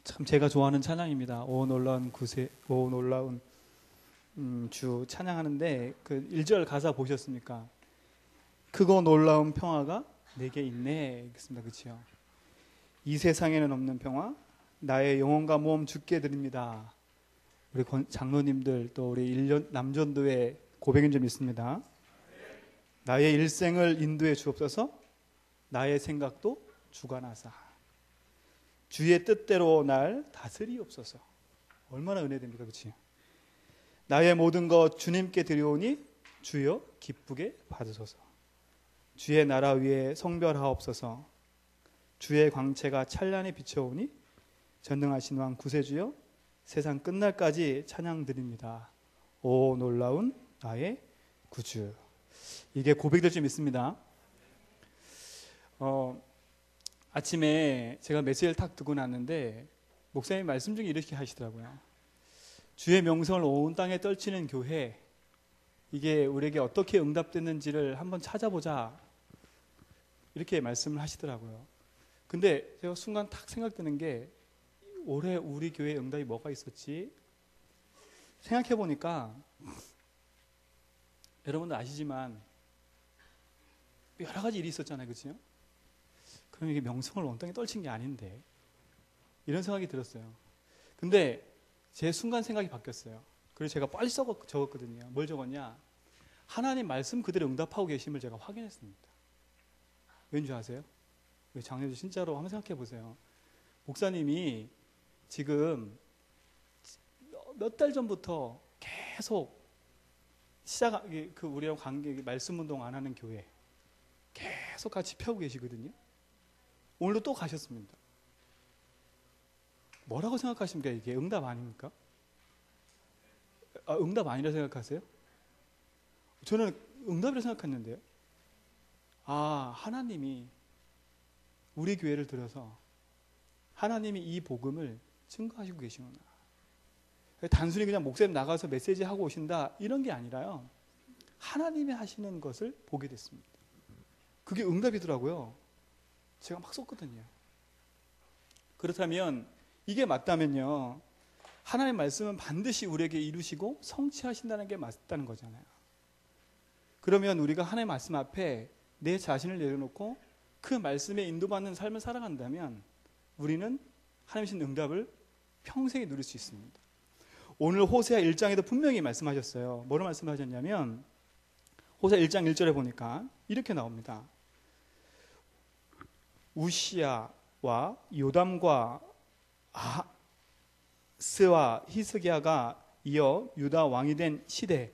참 제가 좋아하는 찬양입니다. 오 놀라운 구세, 오 놀라운 주 찬양하는데 그 1절 가사 보셨습니까? 크고 놀라운 평화가 내게 있네. 그렇습니다. 그렇죠? 이 세상에는 없는 평화, 나의 영혼과 몸 주께 드립니다. 우리 장로님들 또 우리 남전도의 고백인 줄 믿습니다. 나의 일생을 인도해 주옵소서. 나의 생각도 주관하사 주의 뜻대로 날 다스리옵소서. 얼마나 은혜됩니까? 그렇지? 나의 모든 것 주님께 드려오니 주여 기쁘게 받으소서. 주의 나라 위에 성별하옵소서. 주의 광채가 찬란히 비춰오니 전능하신 왕 구세주여 세상 끝날까지 찬양 드립니다. 오 놀라운 나의 구주. 이게 고백될 줄 믿습니다. 아침에 제가 메시지를 탁 두고 났는데 목사님 말씀 중에 이렇게 하시더라고요. 주의 명성을 온 땅에 떨치는 교회, 이게 우리에게 어떻게 응답됐는지를 한번 찾아보자, 이렇게 말씀을 하시더라고요. 근데 제가 순간 탁 생각드는 게 올해 우리 교회 응답이 뭐가 있었지? 생각해 보니까 여러분들 아시지만 여러 가지 일이 있었잖아요. 그렇죠? 그럼 이게 명성을 온 땅에 떨친 게 아닌데, 이런 생각이 들었어요. 근데 제 순간 생각이 바뀌었어요. 그래서 제가 빨리 적었거든요. 뭘 적었냐? 하나님 말씀 그대로 응답하고 계심을 제가 확인했습니다. 왠지 아세요? 장로님 진짜로 한번 생각해 보세요. 목사님이 지금 몇 달 전부터 계속 우리랑 관계 말씀 운동 안 하는 교회 계속 같이 펴고 계시거든요. 오늘도 또 가셨습니다. 뭐라고 생각하십니까? 이게 응답 아닙니까? 응답 아니라 생각하세요? 저는 응답이라 생각했는데요. 하나님이 우리 교회를 들어서 하나님이 이 복음을 증거하시고 계시구나. 단순히 그냥 목사님 나가서 메시지 하고 오신다, 이런 게 아니라요. 하나님이 하시는 것을 보게 됐습니다. 그게 응답이더라고요. 제가 막 썼거든요. 그렇다면 이게 맞다면요, 하나님의 말씀은 반드시 우리에게 이루시고 성취하신다는 게 맞다는 거잖아요. 그러면 우리가 하나님의 말씀 앞에 내 자신을 내려놓고 그 말씀에 인도받는 삶을 살아간다면 우리는 하나님의 주신 응답을 평생에 누릴 수 있습니다. 오늘 호세아 1장에도 분명히 말씀하셨어요. 뭐로 말씀하셨냐면 호세아 1장 1절에 보니까 이렇게 나옵니다. 우시야와 요담과 아하스와 히스기야가 이어 유다 왕이 된 시대,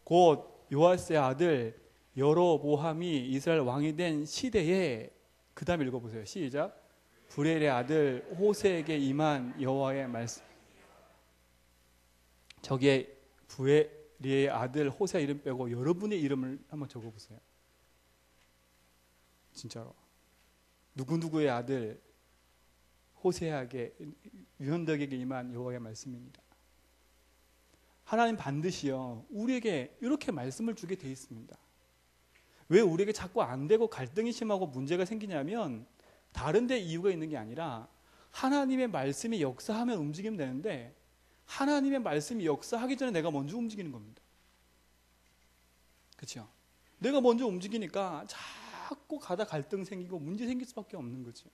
곧 요아스의 아들 여로보암이 이스라엘 왕이 된 시대에, 그 다음 읽어보세요. 시작. 브렐의 아들 호세에게 임한 여호와의 말씀. 저기에 브렐의 아들 호세 이름 빼고 여러분의 이름을 한번 적어보세요. 진짜로. 누구누구의 아들 호세에게, 유현덕에게 임한 여호와의 말씀입니다. 하나님 반드시요 우리에게 이렇게 말씀을 주게 돼 있습니다. 왜 우리에게 자꾸 안 되고 갈등이 심하고 문제가 생기냐면 다른 데 이유가 있는 게 아니라 하나님의 말씀이 역사하면 움직이면 되는데 하나님의 말씀이 역사하기 전에 내가 먼저 움직이는 겁니다. 그렇죠? 내가 먼저 움직이니까 자꾸 가다 갈등 생기고 문제 생길 수밖에 없는 거죠.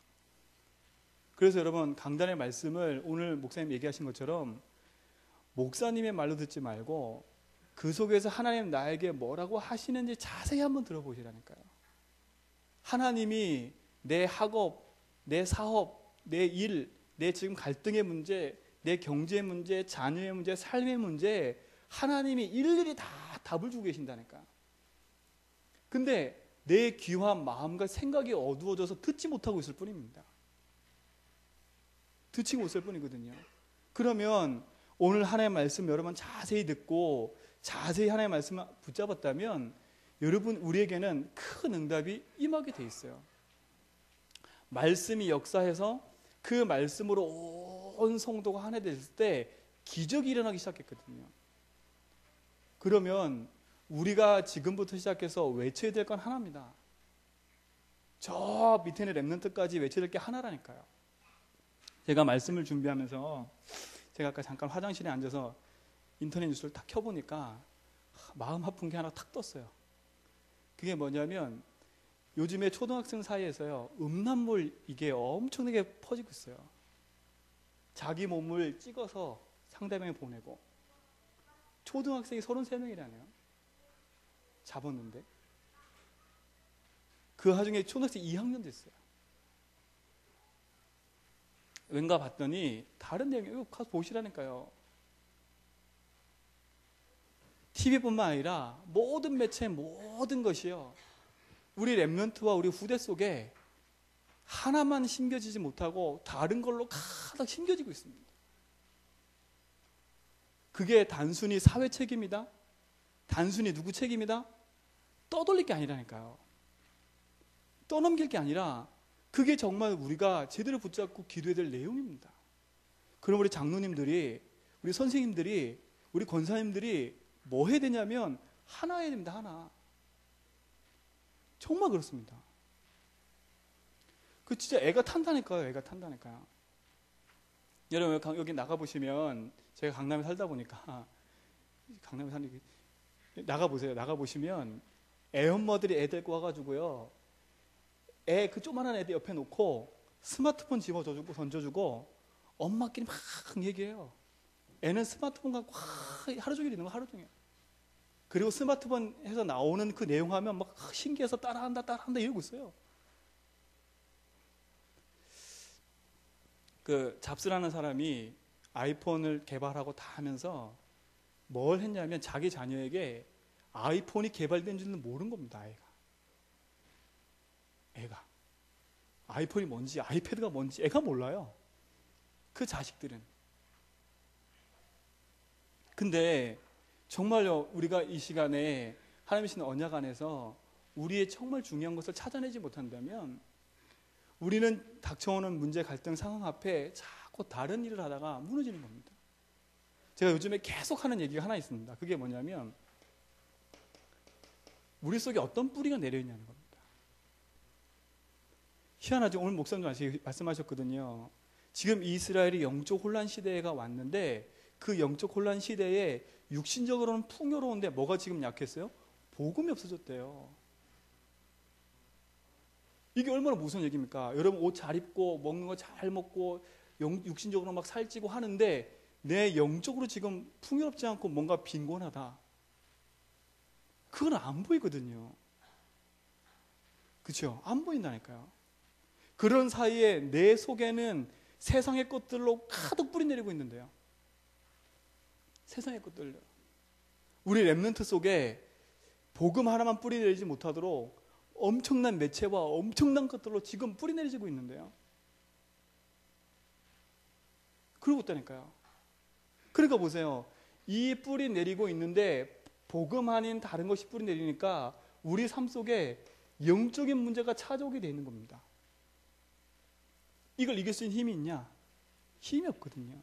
그래서 여러분, 강단의 말씀을 오늘 목사님 얘기하신 것처럼 목사님의 말로 듣지 말고 그 속에서 하나님 나에게 뭐라고 하시는지 자세히 한번 들어보시라니까요. 하나님이 내 학업, 내 사업, 내 일, 내 지금 갈등의 문제, 내 경제 문제, 자녀의 문제, 삶의 문제, 하나님이 일일이 다 답을 주고 계신다니까. 근데 내 귀와 마음과 생각이 어두워져서 듣지 못하고 있을 뿐입니다. 듣지 못할 뿐이거든요. 그러면 오늘 하나님의 말씀 여러분 자세히 듣고 자세히 하나님의 말씀을 붙잡았다면 여러분, 우리에게는 큰 응답이 임하게 돼 있어요. 말씀이 역사해서 그 말씀으로 온 성도가 하나 됐을 때 기적이 일어나기 시작했거든요. 그러면 우리가 지금부터 시작해서 외쳐야 될 건 하나입니다. 저 밑에 있는 렘넌트까지 외쳐야 될 게 하나라니까요. 제가 말씀을 준비하면서 제가 아까 잠깐 화장실에 앉아서 인터넷 뉴스를 딱 켜보니까 마음 아픈 게 하나 탁 떴어요. 그게 뭐냐면 요즘에 초등학생 사이에서요, 음란물 이게 엄청나게 퍼지고 있어요. 자기 몸을 찍어서 상대방에 보내고, 초등학생이 33명이라네요. 잡았는데. 그 와중에 초등학생 2학년 됐어요. 왠가 봤더니 다른 내용이, 이거 가서 보시라니까요. TV뿐만 아니라 모든 매체, 모든 것이요, 우리 렘넌트와 우리 후대 속에 하나만 심겨지지 못하고 다른 걸로 가득 심겨지고 있습니다. 그게 단순히 사회 책임이다? 단순히 누구 책임이다? 떠돌릴 게 아니라니까요. 떠넘길 게 아니라 그게 정말 우리가 제대로 붙잡고 기도해야 될 내용입니다. 그럼 우리 장로님들이, 우리 선생님들이, 우리 권사님들이 뭐 해야 되냐면 하나 해야 됩니다. 하나. 정말 그렇습니다. 그 진짜 애가 탄다니까요. 애가 탄다니까요. 여러분 여기 나가보시면, 제가 강남에 살다 보니까 강남에 사는, 나가보세요. 나가보시면 애엄마들이 애 데리고 와가지고요, 애 그 조그만한 애들 옆에 놓고 스마트폰 집어주고 던져주고 엄마끼리 막 얘기해요. 애는 스마트폰 갖고 하루 종일 있는 거, 하루 종일. 그리고 스마트폰에서 나오는 그 내용 하면 막 신기해서 따라한다 이러고 있어요. 그 잡스라는 사람이 아이폰을 개발하고 다 하면서 뭘 했냐면 자기 자녀에게 아이폰이 개발된 줄은 모르는 겁니다. 애가 아이폰이 뭔지, 아이패드가 뭔지 애가 몰라요. 그 자식들은. 근데 정말요, 우리가 이 시간에 하나님의 신 언약 안에서 우리의 정말 중요한 것을 찾아내지 못한다면 우리는 닥쳐오는 문제, 갈등 상황 앞에 자꾸 다른 일을 하다가 무너지는 겁니다. 제가 요즘에 계속 하는 얘기가 하나 있습니다. 그게 뭐냐면 우리 속에 어떤 뿌리가 내려있냐는 겁니다. 희한하죠. 오늘 목사님 말씀하셨거든요. 지금 이스라엘이 영적 혼란 시대가 왔는데 그 영적 혼란 시대에 육신적으로는 풍요로운데 뭐가 지금 약했어요? 복음이 없어졌대요. 이게 얼마나 무서운 얘기입니까? 여러분 옷 잘 입고 먹는 거 잘 먹고 육신적으로 막 살찌고 하는데 내 영적으로 지금 풍요롭지 않고 뭔가 빈곤하다. 그건 안 보이거든요. 그렇죠? 안 보인다니까요. 그런 사이에 내 속에는 세상의 것들로 가득 뿌리 내리고 있는데요. 세상의 것들로. 우리 렘넌트 속에 복음 하나만 뿌리 내리지 못하도록 엄청난 매체와 엄청난 것들로 지금 뿌리 내리고 있는데요. 그러고 있다니까요. 그러니까 보세요. 이 뿌리 내리고 있는데 복음 아닌 다른 것이 뿌리 내리니까 우리 삶 속에 영적인 문제가 찾아오게 되어 있는 겁니다. 이걸 이길 수 있는 힘이 있냐? 힘이 없거든요.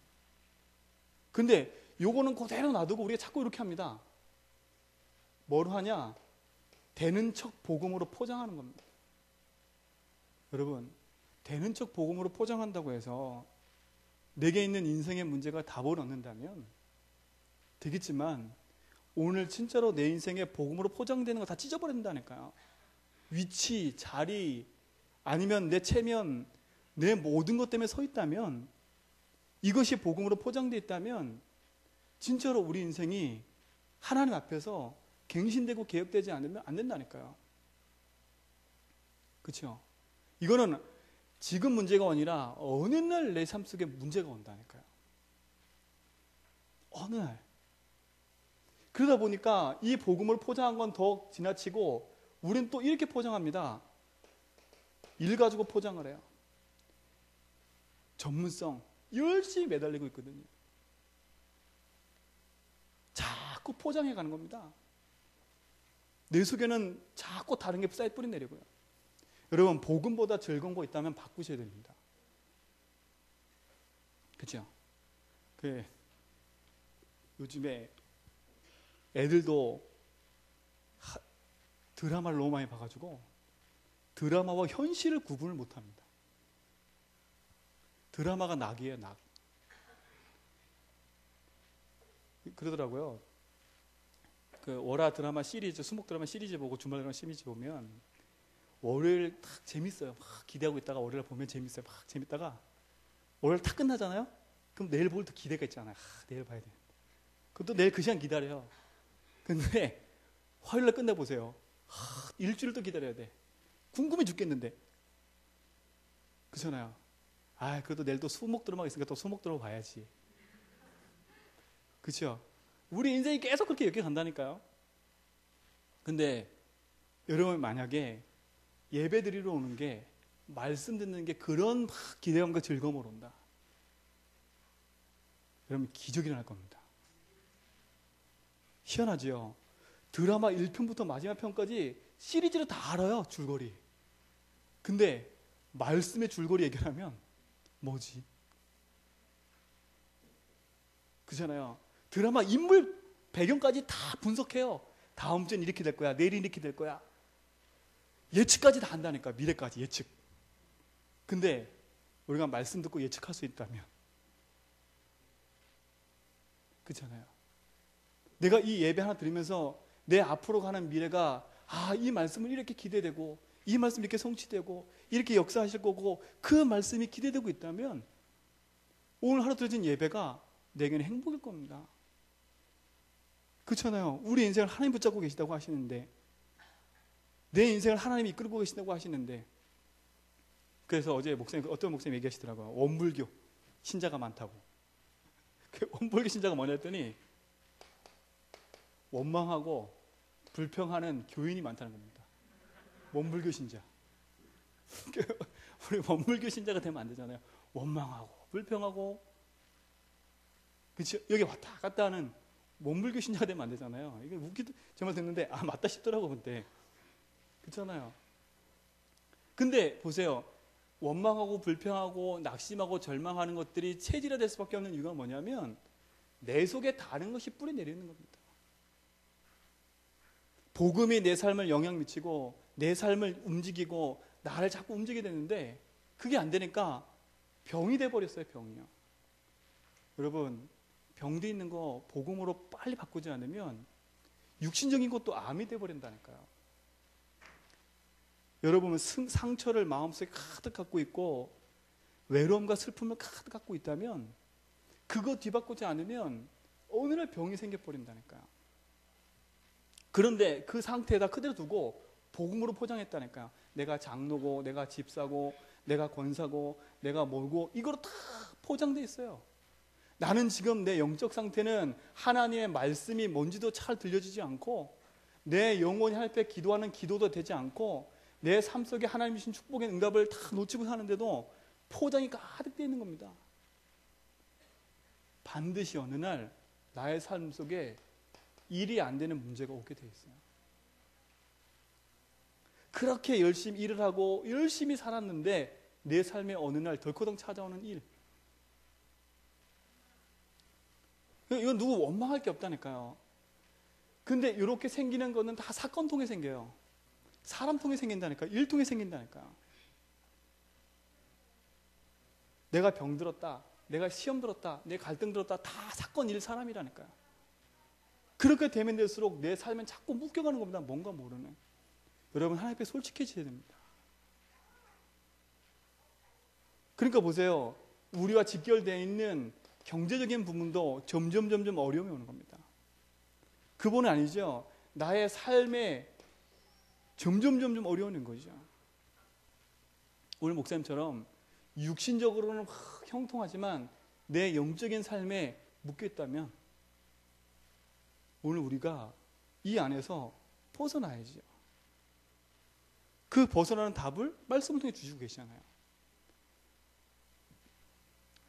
근데 요거는 그대로 놔두고 우리가 자꾸 이렇게 합니다. 뭘 하냐? 되는 척 복음으로 포장하는 겁니다. 여러분, 되는 척 복음으로 포장한다고 해서 내게 있는 인생의 문제가 답을 얻는다면 되겠지만 오늘 진짜로 내 인생에 복음으로 포장되는 거 다 찢어버린다니까요. 위치, 자리, 아니면 내 체면, 내 모든 것 때문에 서 있다면, 이것이 복음으로 포장되어 있다면 진짜로 우리 인생이 하나님 앞에서 갱신되고 개혁되지 않으면 안 된다니까요. 그렇죠? 이거는 지금 문제가 아니라 어느 날 내 삶 속에 문제가 온다니까요. 어느 날. 그러다 보니까 이 복음을 포장한 건 더 지나치고 우리는 또 이렇게 포장합니다. 일 가지고 포장을 해요. 전문성 열심히 매달리고 있거든요. 자꾸 포장해 가는 겁니다. 내 속에는 자꾸 다른 게 쌓여 뿌리 내리고요. 여러분, 복음보다 즐거운 거 있다면 바꾸셔야 됩니다. 그렇죠? 요즘에 애들도 드라마를 너무 많이 봐가지고 드라마와 현실을 구분을 못합니다. 드라마가 낙이에요, 낙. 그러더라고요. 그 월화 드라마 시리즈, 수목 드라마 시리즈 보고 주말 드라마 시리즈 보면 월요일 딱 재밌어요. 막 기대하고 있다가 월요일 보면 재밌어요. 막 재밌다가 월요일 딱 끝나잖아요. 그럼 내일 볼 또 기대가 있잖아요. 내일 봐야 돼. 그럼 또 내일 그 시간 기다려요. 근데 화요일날 끝내보세요. 일주일 또 기다려야 돼. 궁금해 죽겠는데. 그렇잖아요. 그래도 내일 또 수목 드라마가 있으니까 또 수목 드라마 봐야지. 그렇죠? 우리 인생이 계속 그렇게 이렇게 간다니까요. 근데 여러분 만약에 예배 드리러 오는 게, 말씀 듣는 게 그런 막 기대감과 즐거움으로 온다, 여러분 기적이 일어날 겁니다. 희한하지요? 드라마 1편부터 마지막 편까지 시리즈를 다 알아요, 줄거리. 근데 말씀의 줄거리 얘기하면 뭐지? 그렇잖아요. 드라마 인물 배경까지 다 분석해요. 다음 주엔 이렇게 될 거야, 내일은 이렇게 될 거야. 예측까지 다 한다니까, 미래까지 예측. 근데 우리가 말씀 듣고 예측할 수 있다면, 그렇잖아요. 내가 이 예배 하나 들으면서 내 앞으로 가는 미래가, 이 말씀은 이렇게 기대되고, 이 말씀이 이렇게 성취되고, 이렇게 역사하실 거고, 그 말씀이 기대되고 있다면 오늘 하루 드려진 예배가 내게는 행복일 겁니다. 그렇잖아요. 우리 인생을 하나님 붙잡고 계시다고 하시는데, 내 인생을 하나님이 이끌고 계신다고 하시는데, 그래서 어제 어떤 목사님 얘기하시더라고요. 원불교 신자가 많다고. 그 원불교 신자가 뭐냐 했더니 원망하고 불평하는 교인이 많다는 겁니다. 원불교 신자. 우리 원불교 신자가 되면 안 되잖아요. 원망하고 불평하고, 그렇죠? 여기 왔다 갔다 하는 원불교 신자가 되면 안 되잖아요. 이게 웃기도 정말 듣는데 맞다 싶더라고 그때. 그렇잖아요. 근데 보세요. 원망하고 불평하고 낙심하고 절망하는 것들이 체질화될 수밖에 없는 이유가 뭐냐면, 내 속에 다른 것이 뿌리 내리는 겁니다. 복음이 내 삶을 영향 미치고 내 삶을 움직이고 나를 자꾸 움직이게 되는데, 그게 안 되니까 병이 돼버렸어요. 병이요. 여러분, 병돼 있는 거 복음으로 빨리 바꾸지 않으면 육신적인 것도 암이 돼버린다니까요. 여러분은 상처를 마음속에 가득 갖고 있고 외로움과 슬픔을 가득 갖고 있다면, 그거 뒤바꾸지 않으면 어느 날 병이 생겨버린다니까요. 그런데 그 상태에다 그대로 두고 복음으로 포장했다니까요. 내가 장로고, 내가 집사고, 내가 권사고, 내가 뭐고, 이거로 다 포장돼 있어요. 나는 지금 내 영적 상태는 하나님의 말씀이 뭔지도 잘 들려지지 않고, 내 영혼이 하나님 앞에 기도하는 기도도 되지 않고, 내 삶 속에 하나님 주신 축복의 응답을 다 놓치고 사는데도 포장이 가득 되어 있는 겁니다. 반드시 어느 날 나의 삶 속에 일이 안 되는 문제가 오게 되어 있어요. 그렇게 열심히 일을 하고 열심히 살았는데 내 삶에 어느 날 덜커덩 찾아오는 일. 이건 누구 원망할 게 없다니까요. 근데 이렇게 생기는 거는 다 사건 통해 생겨요. 사람 통해 생긴다니까. 일 통해 생긴다니까. 내가 병들었다, 내가 시험 들었다, 내 갈등 들었다, 다 사건 일 사람이라니까요. 그렇게 되면 될수록 내 삶은 자꾸 묶여가는 겁니다. 뭔가 모르는. 여러분, 하나님 앞에 솔직해져야 됩니다. 그러니까 보세요. 우리와 직결되어 있는 경제적인 부분도 점점 어려움이 오는 겁니다. 그분은 아니죠. 나의 삶에 점점 어려우는 거죠. 오늘 목사님처럼 육신적으로는 형통하지만 내 영적인 삶에 묶여있다면, 오늘 우리가 이 안에서 벗어나야죠. 그 벗어나는 답을 말씀을 통해 주시고 계시잖아요.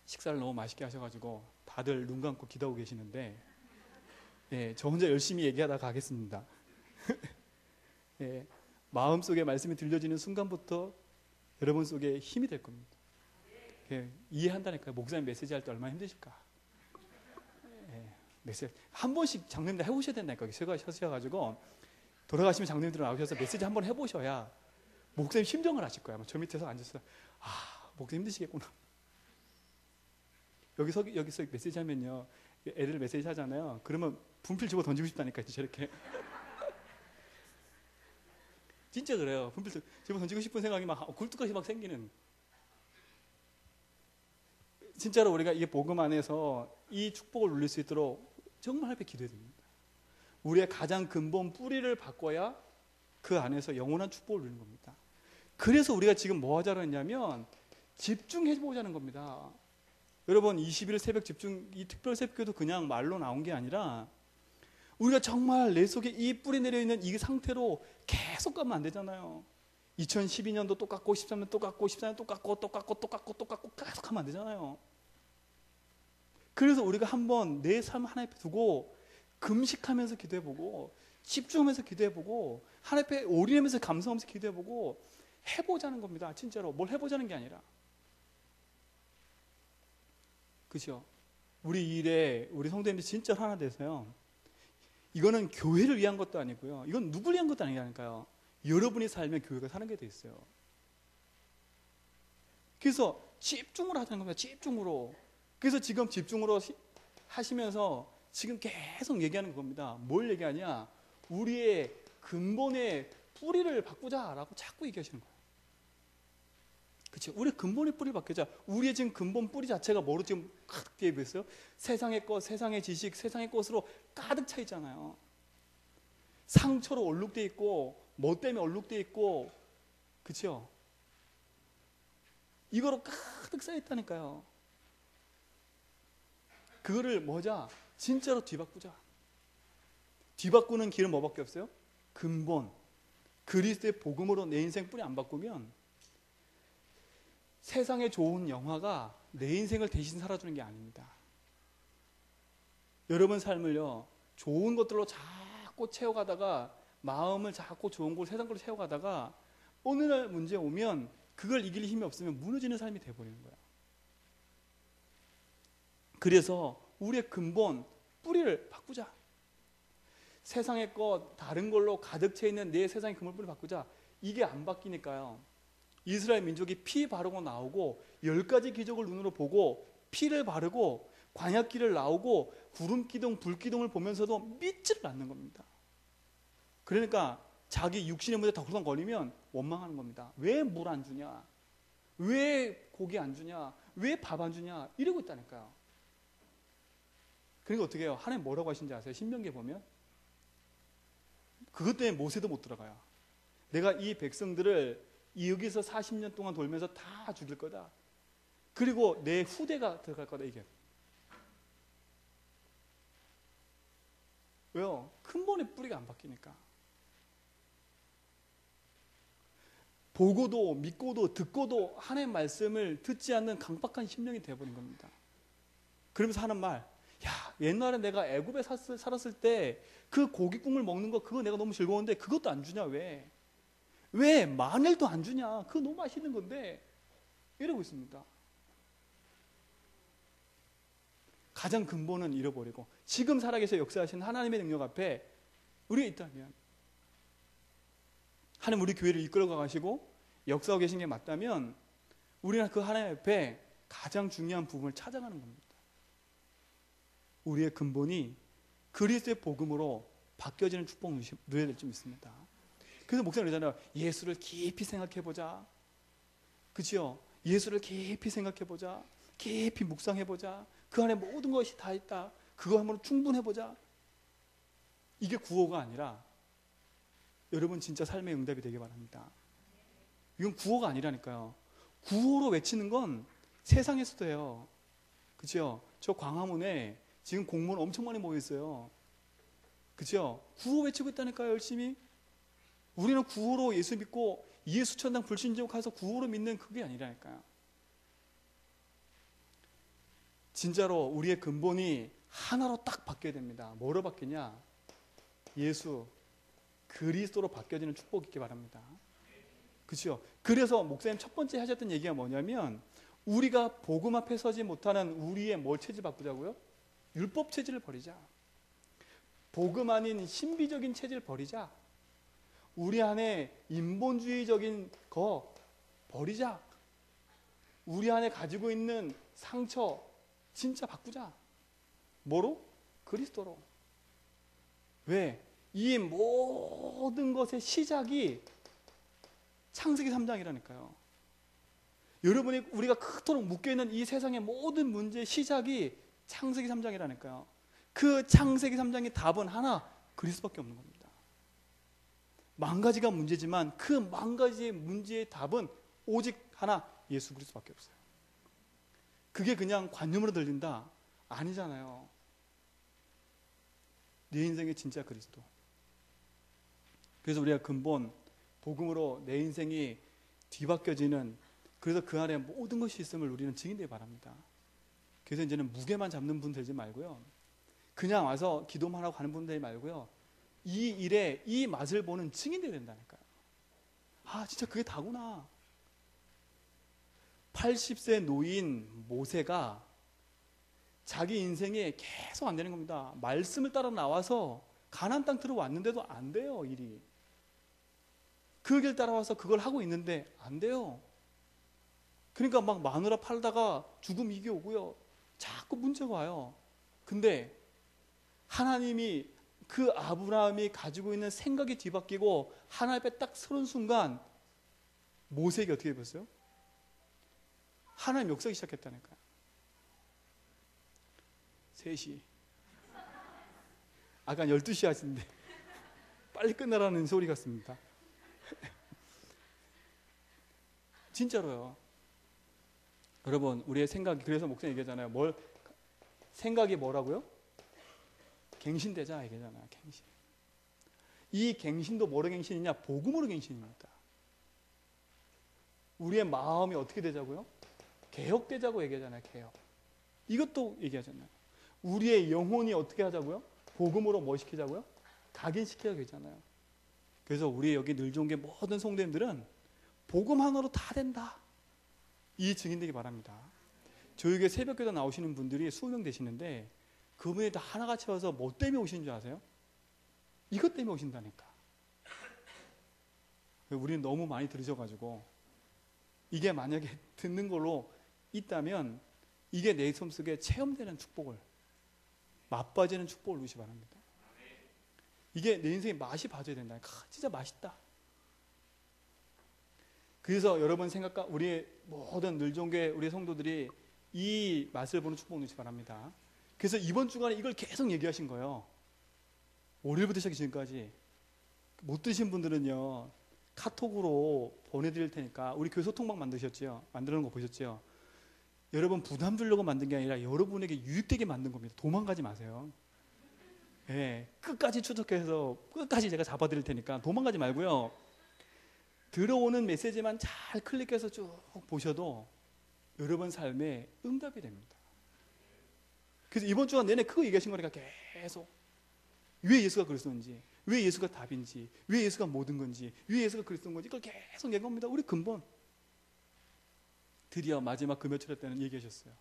식사를 너무 맛있게 하셔가지고 다들 눈 감고 기도하고 계시는데, 저 혼자 열심히 얘기하다 가겠습니다. 마음속에 말씀이 들려지는 순간부터 여러분 속에 힘이 될 겁니다. 이해한다니까요. 목사님 메시지 할 때 얼마나 힘드실까. 메시지 한 번씩 장로님들 해보셔야 된다니까요. 서셔가지고 돌아가시면 장로님들 나오셔서 메시지 한번 해보셔야 목사님 심정을 아실 거야. 저 밑에서 앉아서 목사님 힘드시겠구나. 여기서 메시지 하면요, 애들 메시지 하잖아요. 그러면 분필 집어 던지고 싶다니까요, 저렇게. 진짜 그래요. 분필 집어 던지고 싶은 생각이 막 굴뚝같이 막 생기는. 진짜로 우리가 이 복음 안에서 이 축복을 누릴 수 있도록 정말 하나님께 기도해야 됩니다. 우리의 가장 근본 뿌리를 바꿔야 그 안에서 영원한 축복을 누리는 겁니다. 그래서 우리가 지금 뭐 하자고 했냐면 집중해 보자는 겁니다. 여러분, 20일 새벽 집중, 이 특별 새벽기도 그냥 말로 나온 게 아니라 우리가 정말 내 속에 이 뿌리 내려있는 이 상태로 계속 가면 안 되잖아요. 2012년도 똑같고 13년 똑같고 14년 똑같고 계속 하면 안 되잖아요. 그래서 우리가 한번 내 삶 하나님 앞에 두고 금식하면서 기도해보고 집중하면서 기도해보고 하나님 앞에 올인하면서 감사하면서 기도해보고 해보자는 겁니다. 진짜로 뭘 해보자는 게 아니라. 그죠? 우리 일에 우리 성도님들 진짜 하나 되세요. 이거는 교회를 위한 것도 아니고요. 이건 누굴 위한 것도 아니라니까요. 여러분이 살면 교회가 사는 게 돼 있어요. 그래서 집중을 하자는 겁니다. 집중으로. 그래서 지금 집중으로 하시면서 지금 계속 얘기하는 겁니다. 뭘 얘기하냐? 우리의 근본의 뿌리를 바꾸자라고 자꾸 얘기하시는 거예요. 그렇죠? 우리 근본의 뿌리를 바꾸자. 우리의 지금 근본 뿌리 자체가 뭐로 지금 가득 되어 있어요? 세상의 것, 세상의 지식, 세상의 것으로 가득 차 있잖아요. 상처로 얼룩돼 있고, 뭐 때문에 얼룩돼 있고, 그렇죠? 이거로 가득 쌓여 있다니까요. 그거를 뭐자? 진짜로 뒤바꾸자. 뒤바꾸는 길은 뭐밖에 없어요? 근본. 그리스도의 복음으로 내 인생 뿌리 안 바꾸면 세상에 좋은 영화가 내 인생을 대신 살아주는 게 아닙니다. 여러분 삶을요, 좋은 것들로 자꾸 채워가다가 마음을 자꾸 좋은 걸 세상 걸로 채워가다가 어느 날 문제 오면 그걸 이길 힘이 없으면 무너지는 삶이 돼버리는 거야. 그래서 우리의 근본 뿌리를 바꾸자. 세상의 것 다른 걸로 가득 차 있는 내 세상의 근본 뿌리를 바꾸자. 이게 안 바뀌니까요, 이스라엘 민족이 피 바르고 나오고 10가지 기적을 눈으로 보고 피를 바르고 광야길을 나오고 구름기둥 불기둥을 보면서도 믿지를 않는 겁니다. 그러니까 자기 육신의 문제 더 걸리면 원망하는 겁니다. 왜 물 안 주냐? 왜 고기 안 주냐? 왜 밥 안 주냐? 이러고 있다니까요. 그러니까 어떻게 해요? 하나님 뭐라고 하신지 아세요? 신명기에 보면 그것 때문에 모세도 못 들어가요. 내가 이 백성들을 여기서 40년 동안 돌면서 다 죽일 거다. 그리고 내 후대가 들어갈 거다. 이게 왜요? 근본의 뿌리가 안 바뀌니까. 보고도 믿고도 듣고도 하나님의 말씀을 듣지 않는 강박한 심령이 되어버린 겁니다. 그러면서 하는 말, 야, 옛날에 내가 애굽에 살았을 때 그 고기국물 먹는 거 그거 내가 너무 즐거웠는데 그것도 안 주냐? 왜 마늘도 안 주냐? 그거 너무 맛있는 건데. 이러고 있습니다. 가장 근본은 잃어버리고 지금 살아계셔 역사하시는 하나님의 능력 앞에 우리가 있다면, 하나님 우리 교회를 이끌어가 가시고 역사하고 계신 게 맞다면 우리는 그 하나님 앞에 가장 중요한 부분을 찾아가는 겁니다. 우리의 근본이 그리스도의 복음으로 바뀌어지는 축복을 누려야 될 줄 믿습니다. 그래서 목사님 그러잖아요. 예수를 깊이 생각해보자. 그치요? 예수를 깊이 생각해보자. 깊이 묵상해보자. 그 안에 모든 것이 다 있다. 그거 한번 충분해보자. 이게 구호가 아니라 여러분 진짜 삶의 응답이 되길 바랍니다. 이건 구호가 아니라니까요. 구호로 외치는 건 세상에서도 해요. 그치요? 저 광화문에 지금 공무원 엄청 많이 모여 있어요. 그치요? 구호 외치고 있다니까요, 열심히. 우리는 구호로 예수 믿고 예수 천당 불신자고 가서 구호로 믿는 그게 아니라니까요. 진짜로 우리의 근본이 하나로 딱 바뀌어야 됩니다. 뭐로 바뀌냐? 예수 그리스도로 바뀌어지는 축복이 있기 바랍니다. 그렇죠? 그래서 목사님 첫 번째 하셨던 얘기가 뭐냐면 우리가 복음 앞에 서지 못하는 우리의 뭘 체질 바꾸자고요? 율법 체질을 버리자. 복음 아닌 신비적인 체질 버리자. 우리 안에 인본주의적인 거 버리자. 우리 안에 가지고 있는 상처, 진짜 바꾸자. 뭐로? 그리스도로. 왜? 이 모든 것의 시작이 창세기 3장이라니까요. 여러분이 우리가 그토록 묶여있는 이 세상의 모든 문제의 시작이 창세기 3장이라니까요. 그 창세기 3장의 답은 하나, 그리스도밖에 없는 겁니다. 만 가지가 문제지만 그 만 가지의 문제의 답은 오직 하나, 예수 그리스도밖에 없어요. 그게 그냥 관념으로 들린다? 아니잖아요. 내 인생의 진짜 그리스도. 그래서 우리가 근본 복음으로 내 인생이 뒤바뀌어지는, 그래서 그 안에 모든 것이 있음을 우리는 증인되기 바랍니다. 그래서 이제는 무게만 잡는 분 되지 말고요, 그냥 와서 기도만 하고 가는 분 되지 말고요, 이 일에 이 맛을 보는 증인되야 된다니까요. 아, 진짜 그게 다구나. 80세 노인 모세가 자기 인생에 계속 안 되는 겁니다. 말씀을 따라 나와서 가나안 땅 들어왔는데도 안 돼요, 일이. 그 길 따라와서 그걸 하고 있는데 안 돼요. 그러니까 막 마누라 팔다가 죽음 이기 오고요, 자꾸 문제가 와요. 근데 하나님이, 그 아브라함이 가지고 있는 생각이 뒤바뀌고 하나님 앞에 딱 서는 순간 모세에게 어떻게 됐어요? 하나님 역사하기 시작했다니까요. 3시. 아까 12시 하시는데 빨리 끝나라는 소리 같습니다. 진짜로요. 여러분, 우리의 생각이, 그래서 목사님 얘기하잖아요. 생각이 뭐라고요? 갱신되자 얘기하잖아요. 갱신. 이 갱신도 뭐로 갱신이냐? 복음으로 갱신입니다. 우리의 마음이 어떻게 되자고요? 개혁되자고 얘기하잖아요. 개혁. 이것도 얘기하잖아요. 우리의 영혼이 어떻게 하자고요? 복음으로 뭐 시키자고요? 각인시켜야 되잖아요. 그래서 우리 여기 늘종교 모든 성도님들은 복음 하나로 다 된다, 이 증인되기 바랍니다. 저에게 새벽기도 나오시는 분들이 수십 명 되시는데 그분이 다 하나같이 와서 뭐 때문에 오시는 줄 아세요? 이것 때문에 오신다니까. 우리는 너무 많이 들으셔가지고, 이게 만약에 듣는 걸로 있다면 이게 내 삶 속에 체험되는 축복을, 맛빠지는 축복을 누리시 바랍니다. 이게 내 인생의 맛이 봐줘야 된다. 진짜 맛있다. 그래서 여러분 생각과 우리의 모든 늘종교의 우리 성도들이 이 맛을 보는 축복 누리시 바랍니다. 그래서 이번 주간에 이걸 계속 얘기하신 거예요. 월요일부터 시작해 지금까지. 못 드신 분들은요, 카톡으로 보내드릴 테니까, 우리 교회 소통방 만드셨죠? 만드는 거 보셨죠? 여러분 부담 주려고 만든 게 아니라 여러분에게 유익되게 만든 겁니다. 도망가지 마세요. 예, 끝까지 추적해서 끝까지 제가 잡아드릴 테니까 도망가지 말고요, 들어오는 메시지만 잘 클릭해서 쭉 보셔도 여러분 삶에 응답이 됩니다. 그래서 이번 주간 내내 그거 얘기하신 거니까 계속 왜 예수가 그리스도인지, 왜 예수가 답인지, 왜 예수가 모든 건지, 왜 예수가 그리스도인 건지, 그걸 계속 얘기한 겁니다. 우리 근본. 드디어 마지막 금요철 때는 얘기하셨어요.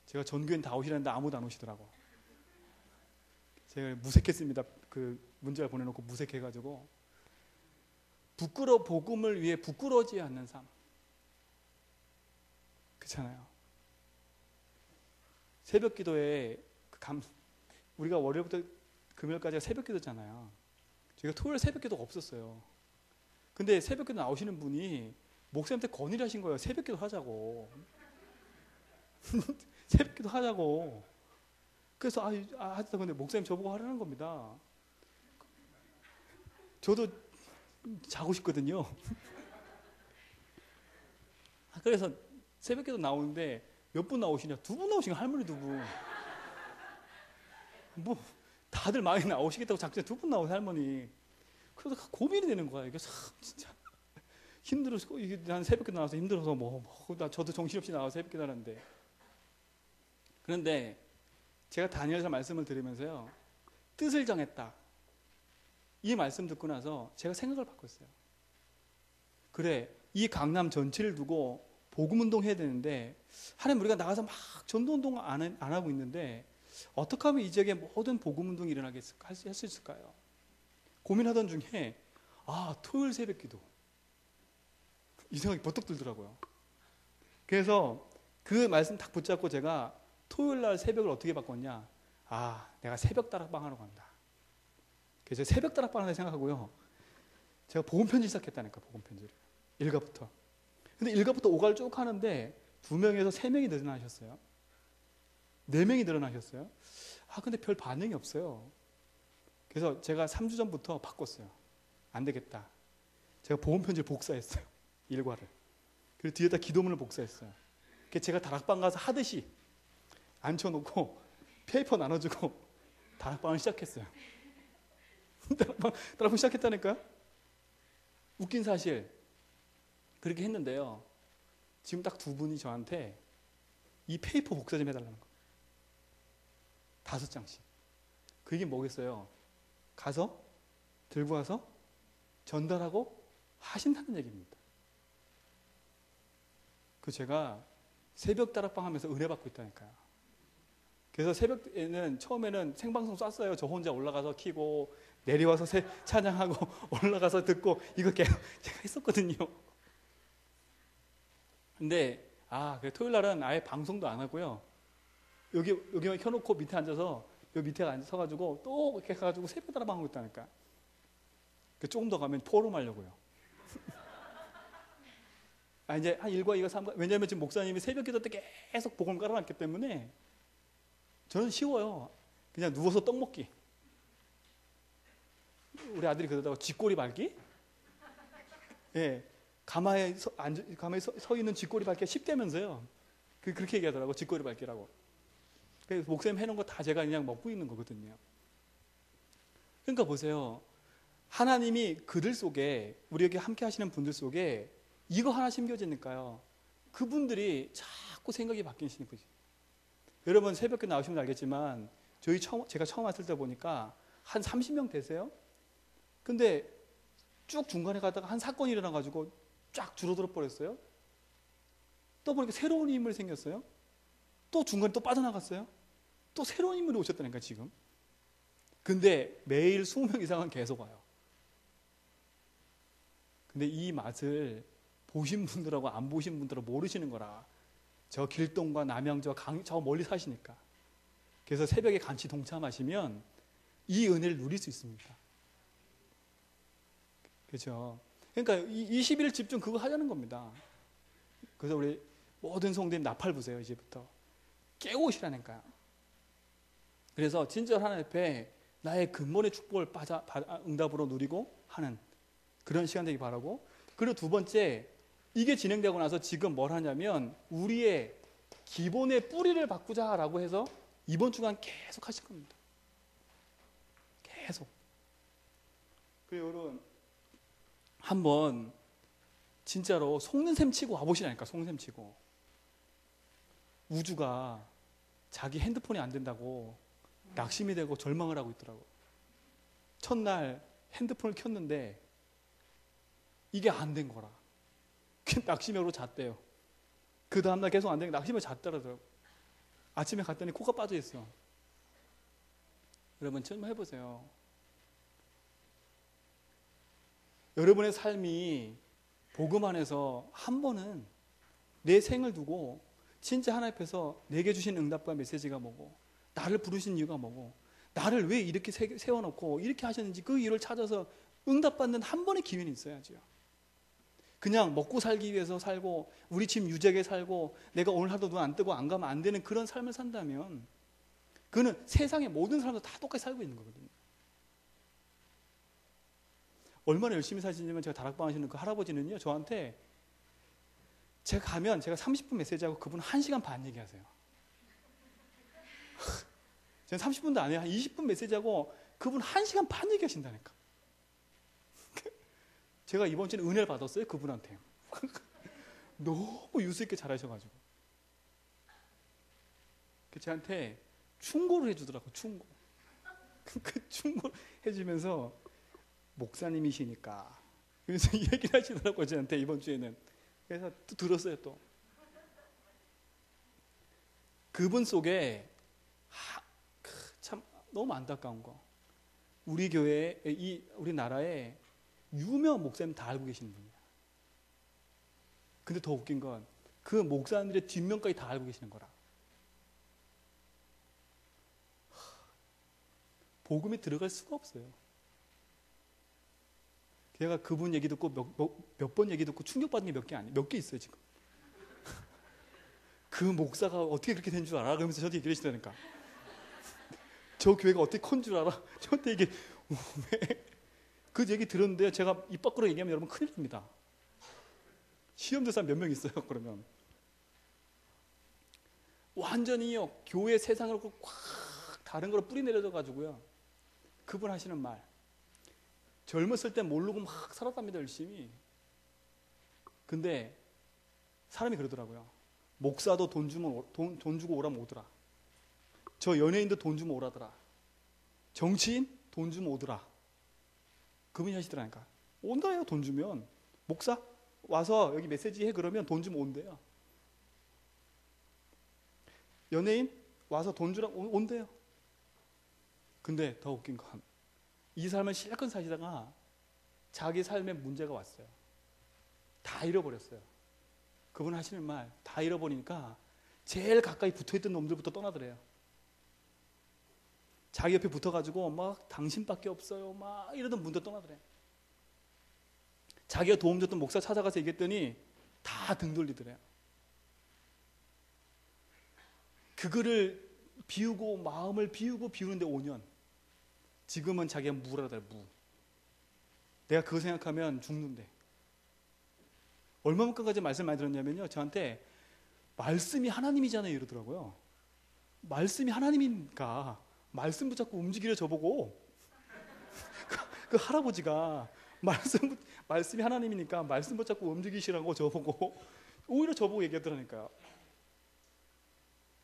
제가 전교인 다 오시라는데 아무도 안 오시더라고. 제가 무색했습니다. 그 문자를 보내놓고 무색해가지고. 복음을 위해 부끄러워지지 않는 삶. 그렇잖아요. 새벽 기도에 우리가 월요일부터 금요일까지가 새벽 기도잖아요. 저희가 토요일 새벽 기도가 없었어요. 근데 새벽 기도 나오시는 분이 목사님한테 건의를 하신 거예요. 새벽 기도 하자고. 새벽 기도 하자고. 그래서 하다 근데 목사님 저보고 하라는 겁니다. 저도 자고 싶거든요. 그래서 새벽 기도 나오는데 몇 분 나오시냐? 2분 나오시냐? 할머니 2분. 뭐 다들 많이 나오시겠다고 작전에 2분 나오는 할머니. 그래서 고민이 되는 거야. 이게 참 진짜 힘들어서, 이게 난 새벽에 나와서 힘들어서 저도 정신없이 나와서 새벽에 나왔는데. 그런데 제가 다니엘서 말씀을 들으면서요, 뜻을 정했다, 이 말씀 듣고 나서 제가 생각을 바꿨어요. 그래, 이 강남 전체를 두고 복음운동 해야 되는데, 하나님 우리가 나가서 막 전도운동 안 하고 있는데 어떻게 하면 이 지역에 모든 복음운동이 일어나게 할 수 있을까요? 고민하던 중에 토요일 새벽 기도, 이 생각이 버떡 들더라고요. 그래서 그 말씀 딱 붙잡고 제가 토요일 날 새벽을 어떻게 바꿨냐? 아, 내가 새벽 다락방 하러 간다. 그래서 새벽 다락방 하나 생각하고요. 제가 복음 편지 시작했다니까, 복음 편지를. 일가부터. 근데 일가부터 5가를 쭉 하는데 2명에서 3명이 늘어나셨어요. 4명이 늘어나셨어요. 아, 근데 별 반응이 없어요. 그래서 제가 3주 전부터 바꿨어요. 안 되겠다. 제가 복음 편지를 복사했어요. 일과를. 그리고 뒤에다 기도문을 복사했어요. 그래서 제가 다락방 가서 하듯이 앉혀놓고 페이퍼 나눠주고 다락방을 시작했어요. 다락방 시작했다니까요. 웃긴 사실 그렇게 했는데요. 지금 딱 2분이 저한테 이 페이퍼 복사 좀 해달라는 거예요. 5장씩. 그게 뭐겠어요? 가서 들고 와서 전달하고 하신다는 얘기입니다. 그 제가 새벽 다락방 하면서 은혜 받고 있다니까요. 그래서 새벽에는 처음에는 생방송 쐈어요. 저 혼자 올라가서 키고 내려와서 찬양하고 올라가서 듣고 이거 계속 제가 했었거든요. 근데 그래 토요일 날은 아예 방송도 안 하고요. 여기만 켜놓고 밑에 앉아서 여기 밑에 서가지고 또 이렇게 가가지고 새벽 다락방 하고 있다니까. 조금 더 가면 포럼 하려고요. 이제 한 1과 2과 3과 왜냐하면 지금 목사님이 새벽 기도 때 계속 복음 깔아놨기 때문에 저는 쉬워요. 그냥 누워서 떡 먹기. 우리 아들이 그러다가 쥐꼬리 밟기? 예, 가마에 서 있는 쥐꼬리 밟기가 10대면서요. 그렇게 얘기하더라고, 쥐꼬리 밟기라고. 그래서 목사님 해놓은 거 다 제가 그냥 먹고 있는 거거든요. 그러니까 보세요. 하나님이 그들 속에, 우리에게 함께 하시는 분들 속에 이거 하나 심겨지니까요. 그분들이 자꾸 생각이 바뀌시는 거지. 여러분 새벽에 나오시면 알겠지만 제가 처음 왔을 때 보니까 한 30명 되세요? 근데 쭉 중간에 가다가 한 사건이 일어나가지고 쫙 줄어들어 버렸어요. 또 보니까 새로운 인물이 생겼어요. 또 중간에 또 빠져나갔어요. 또 새로운 인물이 오셨다니까 지금. 근데 매일 20명 이상은 계속 와요. 근데 이 맛을 보신 분들하고 안 보신 분들은 모르시는 거라. 저 길동과 남양주와 저 멀리 사시니까. 그래서 새벽에 같이 동참하시면 이 은혜를 누릴 수 있습니다. 그렇죠? 그러니까 21일 집중 그거 하자는 겁니다. 그래서 우리 모든 성도님 나팔 부세요. 이제부터 깨우시라니까요. 그래서 진짜 하나님 앞에 나의 근본의 축복을 응답으로 누리고 하는 그런 시간 되기 바라고. 그리고 2번째, 이게 진행되고 나서 지금 뭘 하냐면 우리의 기본의 뿌리를 바꾸자라고 해서 이번 주간 계속 하실 겁니다. 계속. 그리고 여러분 한번 진짜로 속는 셈 치고 와보시라니까. 속는 셈 치고. 우주가 자기 핸드폰이 안 된다고 낙심이 되고 절망을 하고 있더라고. 첫날 핸드폰을 켰는데 이게 안 된 거라. 낙심으로 잤대요. 그 다음날 계속 안 되니까 낙심을 잤더라고요. 아침에 갔더니 코가 빠져 있어. 여러분 좀 해보세요. 여러분의 삶이 복음 안에서 한 번은 내 생을 두고 진짜 하나님 앞에서 내게 주신 응답과 메시지가 뭐고, 나를 부르신 이유가 뭐고, 나를 왜 이렇게 세워놓고 이렇게 하셨는지 그 이유를 찾아서 응답받는 한 번의 기회는 있어야죠. 그냥 먹고 살기 위해서 살고 우리 집 유재하게 살고 내가 오늘 하루 눈 안 뜨고 안 가면 안 되는 그런 삶을 산다면 그는 세상의 모든 사람들 다 똑같이 살고 있는 거거든요. 얼마나 열심히 사시냐면 제가 다락방 하시는 그 할아버지는요, 저한테 제가 가면 제가 30분 메시지하고 그분 1시간 반 얘기하세요. 제가 30분도 안 해요. 한 20분 메시지하고 그분 1시간 반 얘기하신다니까. 제가 이번 주에 은혜를 받았어요, 그분한테. 너무 유수 있게 잘하셔가지고. 저한테 충고를 해주더라고요, 충고. 그 충고를 해주면서 목사님이시니까. 그래서 이 얘기를 하시더라고요, 저한테 이번 주에는. 그래서 또 들었어요, 또. 그분 속에 참 너무 안타까운 거. 우리 교회에, 우리나라에 유명한 목사님 다 알고 계시는 분이야. 근데 더 웃긴 건 그 목사님들의 뒷면까지 다 알고 계시는 거라. 복음이 들어갈 수가 없어요. 제가 그분 얘기 듣고 몇 번 얘기 듣고 충격받은 게 몇 개 있어요 지금. 그 목사가 어떻게 그렇게 된 줄 알아? 그러면서 저한테 얘기를 해주다니까. 저 교회가 어떻게 큰 줄 알아? 저한테 이게 왜? 그 얘기 들었는데 제가 입 밖으로 얘기하면 여러분 큰일 납니다. 시험 들 사람 몇 명 있어요 그러면. 완전히요 교회 세상을 꽉 다른 걸로 뿌리 내려져 가지고요. 그분 하시는 말. 젊었을 땐 모르고 막 살았답니다 열심히. 근데 사람이 그러더라고요. 목사도 돈 주고 오라면 오더라. 저 연예인도 돈 주면 오라더라. 정치인 돈 주면 오더라. 그분이 하시더라니까. 온다요 돈 주면. 목사 와서 여기 메시지 해 그러면 돈 주면 온대요. 연예인 와서 돈 주라 온대요. 근데 더 웃긴 건 이 삶을 실컷 사시다가 자기 삶에 문제가 왔어요. 다 잃어버렸어요. 그분 하시는 말 다 잃어버리니까 제일 가까이 붙어있던 놈들부터 떠나더래요. 자기 옆에 붙어가지고 막 당신밖에 없어요 막 이러던 분들 떠나더래요. 자기가 도움 줬던 목사 찾아가서 얘기했더니 다 등 돌리더래요. 그거를 비우고 마음을 비우는데 5년. 지금은 자기가 무라더래 무. 내가 그거 생각하면 죽는데. 얼마만큼까지 말씀 많이 들었냐면요. 저한테 말씀이 하나님이잖아요 이러더라고요. 말씀이 하나님이니까 말씀 붙잡고 움직이려 저보고 그 할아버지가 말씀이 하나님이니까 말씀 붙잡고 움직이시라고 저보고 오히려 저보고 얘기하더라니까요.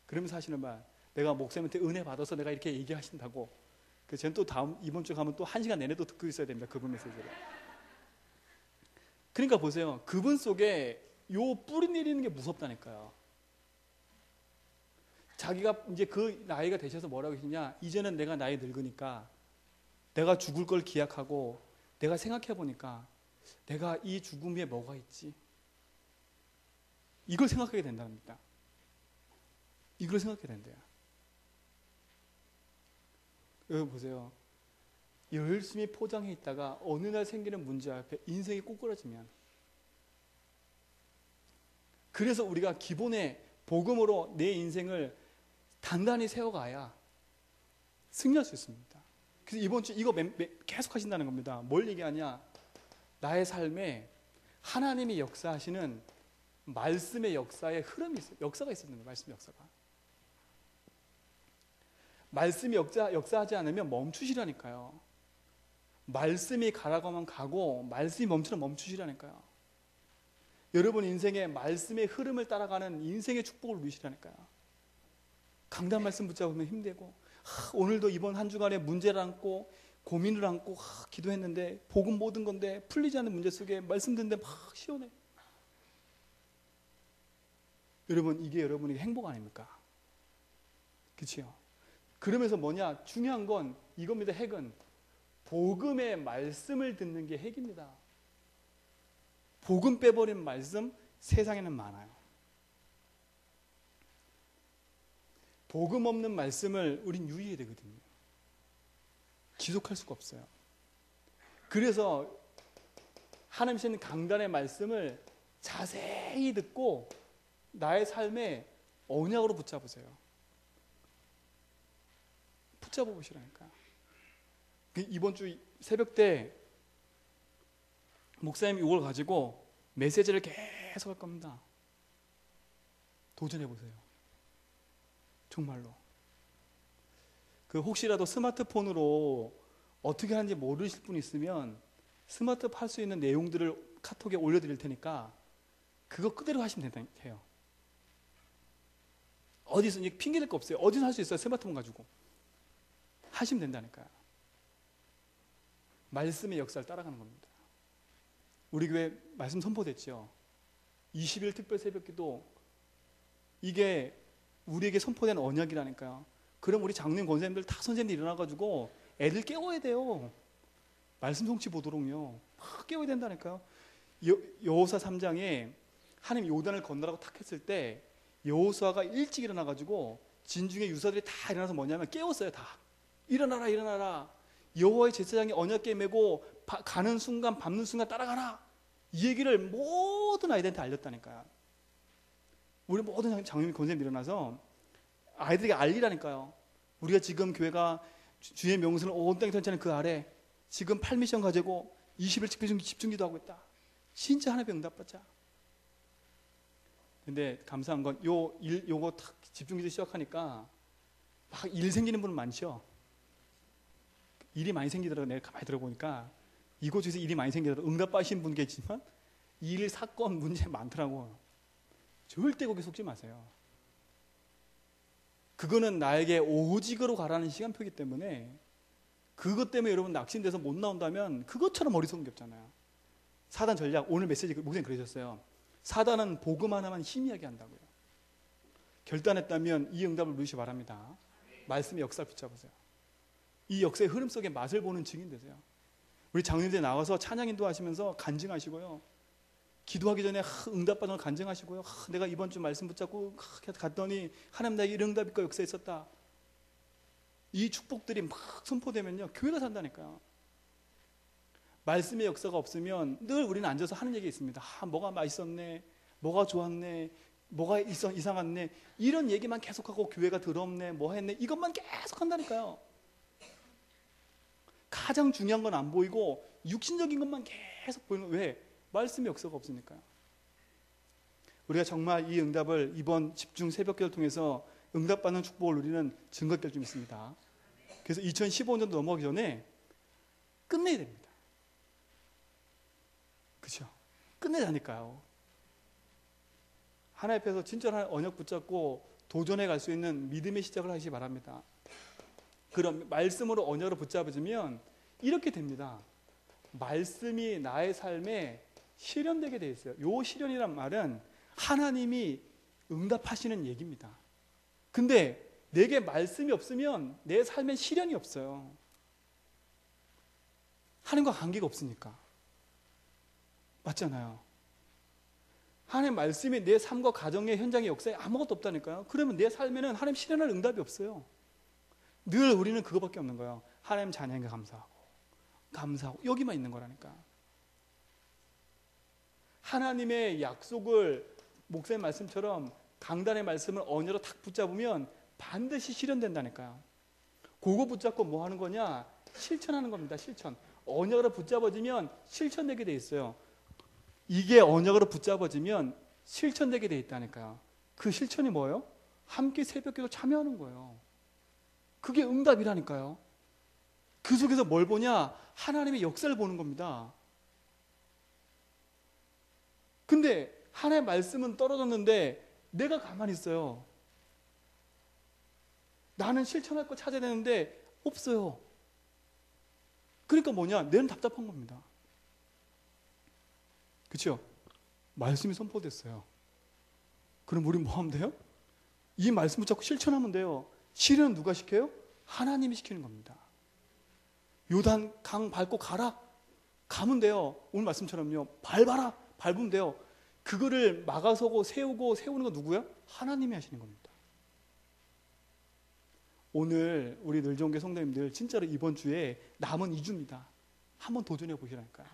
그러면서 하시는 말 내가 목사님한테 은혜 받아서 내가 이렇게 얘기하신다고. 그래서 저는 또 이번 주 가면 또 1시간 내내 또 듣고 있어야 됩니다. 그분 메시지를. 그러니까 보세요. 그분 속에 요 뿌리 내리는 게 무섭다니까요. 자기가 이제 그 나이가 되셔서 뭐라고 하시냐. 이제는 내가 나이 늙으니까 내가 죽을 걸 기약하고 내가 생각해 보니까 내가 이 죽음 위에 뭐가 있지? 이걸 생각하게 된답니다. 이걸 생각해야 된대요. 여러분 보세요. 열심히 포장해 있다가 어느 날 생기는 문제 앞에 인생이 꼬꾸라지면 그래서 우리가 기본에 복음으로 내 인생을 단단히 세워가야 승리할 수 있습니다. 그래서 이번 주 이거 계속 하신다는 겁니다. 뭘 얘기하냐? 나의 삶에 하나님이 역사하시는 말씀의 역사의 흐름이 있어요. 역사가 있었는 거예요. 말씀의 역사가. 말씀이 역사하지 않으면 멈추시라니까요. 말씀이 가라고 하면 가고 말씀이 멈추면 멈추시라니까요. 여러분 인생의 말씀의 흐름을 따라가는 인생의 축복을 누리시라니까요. 강단 말씀 붙잡으면 힘들고 오늘도 이번 한 주간에 문제를 안고 고민을 안고 기도했는데 복음 모든 건데 풀리지 않는 문제 속에 말씀 듣는데 막 시원해. 여러분 이게 여러분에게 행복 아닙니까? 그렇죠? 그러면서 뭐냐? 중요한 건 이겁니다. 핵은 복음의 말씀을 듣는 게 핵입니다. 복음 빼버린 말씀 세상에는 많아요. 복음 없는 말씀을 우린 유의해야 되거든요. 지속할 수가 없어요. 그래서 하나님 주시는 강단의 말씀을 자세히 듣고 나의 삶에 언약으로 붙잡으세요. 붙잡아 보시라니까. 이번 주 새벽 때 목사님이 이걸 가지고 메시지를 계속 할 겁니다. 도전해 보세요. 정말로. 그 혹시라도 스마트폰으로 어떻게 하는지 모르실 분 있으면 스마트폰 할 수 있는 내용들을 카톡에 올려드릴 테니까 그거 그대로 하시면 돼요. 어디서 이제 핑계 댈 거 없어요. 어디서 할 수 있어요. 스마트폰 가지고. 하시면 된다니까요. 말씀의 역사를 따라가는 겁니다. 우리 교회 말씀 선포됐죠. 20일 특별 새벽기도 이게 우리에게 선포된 언약이라니까요. 그럼 우리 장로님 권사님들 다 선생님들 일어나가지고 애들 깨워야 돼요. 말씀 성취 보도록요. 막 깨워야 된다니까요. 여호수아 3장에 하나님 요단을 건너라고 탁 했을 때 여호수아가 일찍 일어나가지고 진중의 유사들이 다 일어나서 뭐냐면 깨웠어요. 다. 일어나라 일어나라. 여호와의 제사장이 언약궤 메고 가는 순간 밟는 순간 따라가라. 이 얘기를 모든 아이들한테 알렸다니까요. 우리 모든 장로님 권사님 일어나서 아이들에게 알리라니까요. 우리가 지금 교회가 주의 명성을 온 땅에 전체하는 그 아래 지금 8미션 가지고 20일 집중기도 하고 있다. 진짜 하나님의 응답받자. 근데 감사한 건 요거 탁 집중기도 시작하니까 막 일 생기는 분은 많죠. 일이 많이 생기더라고요. 내가 가만히 들어보니까 이곳에서 일이 많이 생기더라고요. 응답받으신 분 계시지만 일, 사건, 문제 많더라고요. 절대 거기 속지 마세요. 그거는 나에게 오직으로 가라는 시간표이기 때문에 그것 때문에 여러분 낙심돼서 못 나온다면 그것처럼 어리석은 게 없잖아요. 사단 전략, 오늘 메시지 목사님 그러셨어요. 사단은 복음 하나만 희미하게 한다고요. 결단했다면 이 응답을 누리시기 바랍니다. 말씀의 역사를 붙잡으세요. 이 역사의 흐름 속에 맛을 보는 증인 되세요. 우리 장로님들 나와서 찬양 인도하시면서 간증하시고요. 기도하기 전에 응답받은 걸 간증하시고요. 내가 이번 주 말씀 붙잡고 갔더니 하나님 나에게 이런 응답이 있고 역사에 있었다. 이 축복들이 막 선포되면요. 교회가 산다니까요. 말씀의 역사가 없으면 늘 우리는 앉아서 하는 얘기 있습니다. 뭐가 맛있었네. 뭐가 좋았네. 뭐가 이상했네. 이런 얘기만 계속하고 교회가 더럽네. 뭐 했네. 이것만 계속 한다니까요. 가장 중요한 건 안 보이고 육신적인 것만 계속 보이는 거예요. 왜? 말씀의 역사가 없으니까요. 우리가 정말 이 응답을 이번 집중 새벽기도를 통해서 응답받는 축복을 누리는 증거될 좀 있습니다. 그래서 2015년도 넘어가기 전에 끝내야 됩니다. 그렇죠? 끝내자니까요. 하나님 앞에서 진짜 언약 붙잡고 도전해 갈 수 있는 믿음의 시작을 하시기 바랍니다. 그럼 말씀으로 언약으로 붙잡아주면 이렇게 됩니다. 말씀이 나의 삶에 실현되게 되어 있어요. 요 실현이란 말은 하나님이 응답하시는 얘기입니다. 근데 내게 말씀이 없으면 내 삶에 실현이 없어요. 하나님과 관계가 없으니까. 맞잖아요. 하나님 말씀이 내 삶과 가정의 현장의 역사에 아무것도 없다니까요. 그러면 내 삶에는 하나님 실현할 응답이 없어요. 늘 우리는 그거밖에 없는 거예요. 하나님 자녀에게 감사하고 여기만 있는 거라니까. 하나님의 약속을 목사님 말씀처럼 강단의 말씀을 언어로 탁 붙잡으면 반드시 실현된다니까요. 그거 붙잡고 뭐 하는 거냐? 실천하는 겁니다. 실천. 언약으로 붙잡아지면 실천되게 돼 있어요. 이게 언약으로 붙잡아지면 실천되게 돼 있다니까요. 그 실천이 뭐예요? 함께 새벽기도 참여하는 거예요. 그게 응답이라니까요. 그 속에서 뭘 보냐? 하나님의 역사를 보는 겁니다. 근데 하나님의 말씀은 떨어졌는데 내가 가만히 있어요. 나는 실천할 거 찾아야 되는데 없어요. 그러니까 뭐냐? 내는 답답한 겁니다. 그렇죠? 말씀이 선포됐어요. 그럼 우리 뭐 하면 돼요? 이 말씀 붙잡고 실천하면 돼요. 실현은 누가 시켜요? 하나님이 시키는 겁니다. 요단 강 밟고 가라. 가면 돼요. 오늘 말씀처럼요. 밟아라. 밟으면 돼요. 그거를 막아서고 세우는 건 누구야? 하나님이 하시는 겁니다. 오늘 우리 늘좋은교회 성도님들 진짜로 이번 주에 남은 2주입니다. 한번 도전해 보시라니까요.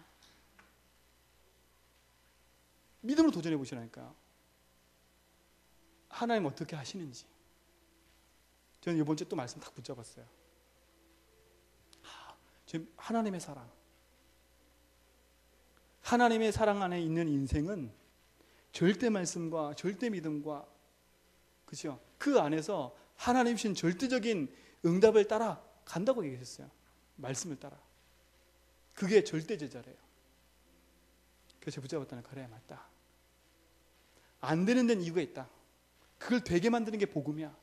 믿음으로 도전해 보시라니까요. 하나님 어떻게 하시는지. 저는 이번 주에 또 말씀 딱 붙잡았어요. 하나님의 사랑. 하나님의 사랑 안에 있는 인생은 절대 말씀과 절대 믿음과 그렇죠? 그 안에서 하나님 주신 절대적인 응답을 따라 간다고 얘기하셨어요. 말씀을 따라. 그게 절대 제자래요. 그래서 붙잡았다는 그래 맞다. 안 되는 데는 이유가 있다. 그걸 되게 만드는 게 복음이야.